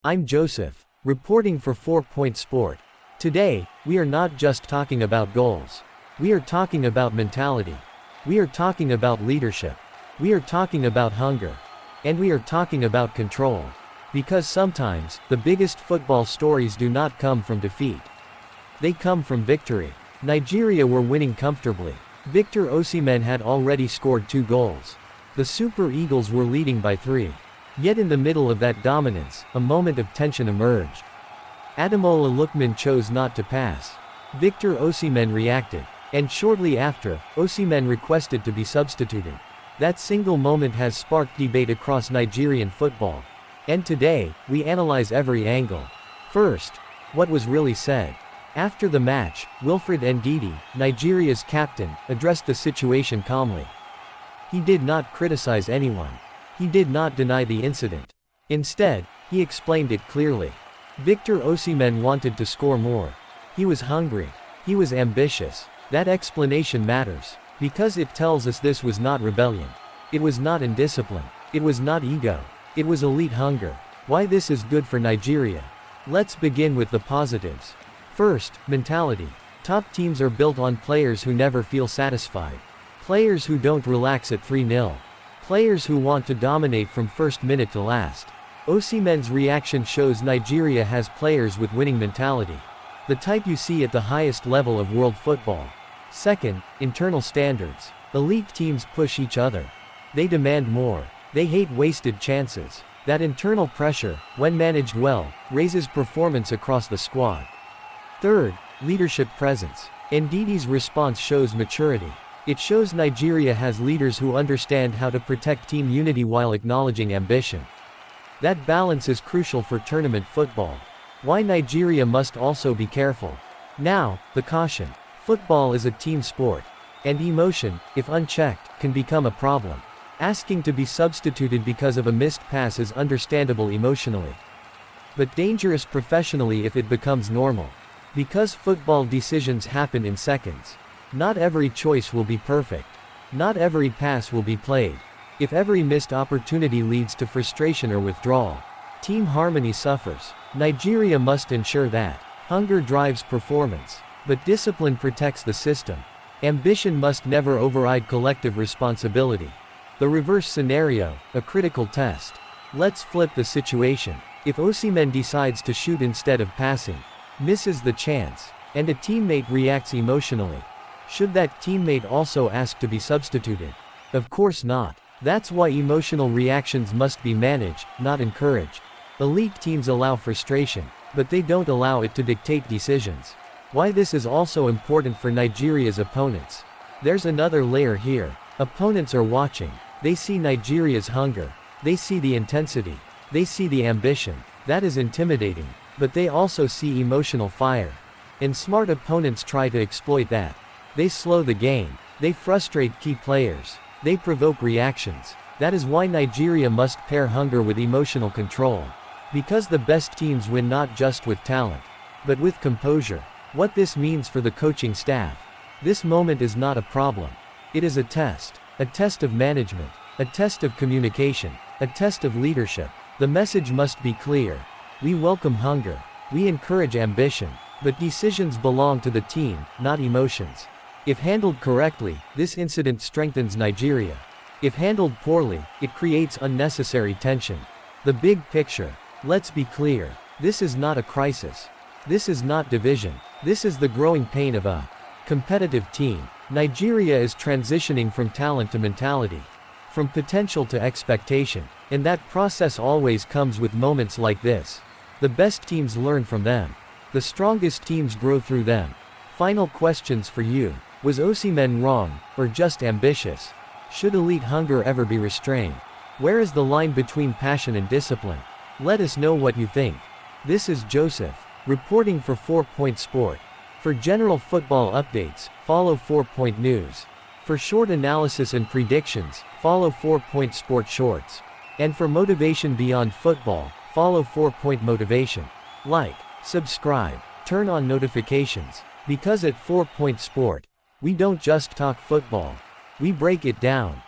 I'm Joseph, reporting for 4-Point Sport. Today, we are not just talking about goals. We are talking about mentality. We are talking about leadership. We are talking about hunger. And we are talking about control. Because sometimes, the biggest football stories do not come from defeat. They come from victory. Nigeria were winning comfortably. Victor Osimhen had already scored 2 goals. The Super Eagles were leading by 3. Yet in the middle of that dominance, a moment of tension emerged. Ademola Lookman chose not to pass. Victor Osimhen reacted. And shortly after, Osimhen requested to be substituted. That single moment has sparked debate across Nigerian football. And today, we analyze every angle. First, what was really said. After the match, Wilfred Ndidi, Nigeria's captain, addressed the situation calmly. He did not criticize anyone. He did not deny the incident. Instead, he explained it clearly. Victor Osimhen wanted to score more. He was hungry. He was ambitious. That explanation matters, because it tells us this was not rebellion. It was not indiscipline. It was not ego. It was elite hunger. Why this is good for Nigeria? Let's begin with the positives. First, mentality. Top teams are built on players who never feel satisfied. Players who don't relax at 3-0. Players who want to dominate from first minute to last. Osimhen's reaction shows Nigeria has players with winning mentality. The type you see at the highest level of world football. Second, internal standards. Elite teams push each other. They demand more. They hate wasted chances. That internal pressure, when managed well, raises performance across the squad. Third, leadership presence. Ndidi's response shows maturity. It shows Nigeria has leaders who understand how to protect team unity while acknowledging ambition. That balance is crucial for tournament football. Why Nigeria must also be careful. Now, the caution. Football is a team sport. And emotion, if unchecked, can become a problem. Asking to be substituted because of a missed pass is understandable emotionally. But dangerous professionally if it becomes normal. Because football decisions happen in seconds. Not every choice will be perfect. Not every pass will be played. If every missed opportunity leads to frustration or withdrawal, team harmony suffers. Nigeria must ensure that hunger drives performance, but discipline protects the system. Ambition must never override collective responsibility. The reverse scenario, a critical test. Let's flip the situation. If Osimhen decides to shoot instead of passing, misses the chance, and a teammate reacts emotionally, should that teammate also ask to be substituted? Of course not. That's why emotional reactions must be managed, not encouraged. Elite teams allow frustration, but they don't allow it to dictate decisions. Why this is also important for Nigeria's opponents. There's another layer here. Opponents are watching. They see Nigeria's hunger. They see the intensity. They see the ambition. That is intimidating. But they also see emotional fire. And smart opponents try to exploit that. They slow the game. They frustrate key players. They provoke reactions. That is why Nigeria must pair hunger with emotional control. Because the best teams win not just with talent, but with composure. What this means for the coaching staff. This moment is not a problem. It is a test. A test of management. A test of communication. A test of leadership. The message must be clear. We welcome hunger. We encourage ambition. But decisions belong to the team, not emotions. If handled correctly, this incident strengthens Nigeria. If handled poorly, it creates unnecessary tension. The big picture. Let's be clear. This is not a crisis. This is not division. This is the growing pain of a competitive team. Nigeria is transitioning from talent to mentality. From potential to expectation. And that process always comes with moments like this. The best teams learn from them. The strongest teams grow through them. Final questions for you. Was Osimhen wrong, or just ambitious? Should elite hunger ever be restrained? Where is the line between passion and discipline? Let us know what you think. This is Joseph, reporting for 4-Point Sport. For general football updates, follow 4-Point News. For short analysis and predictions, follow 4-Point Sport Shorts. And for motivation beyond football, follow 4-Point Motivation. Like, subscribe, turn on notifications. Because at 4-Point Sport, we don't just talk football. We break it down.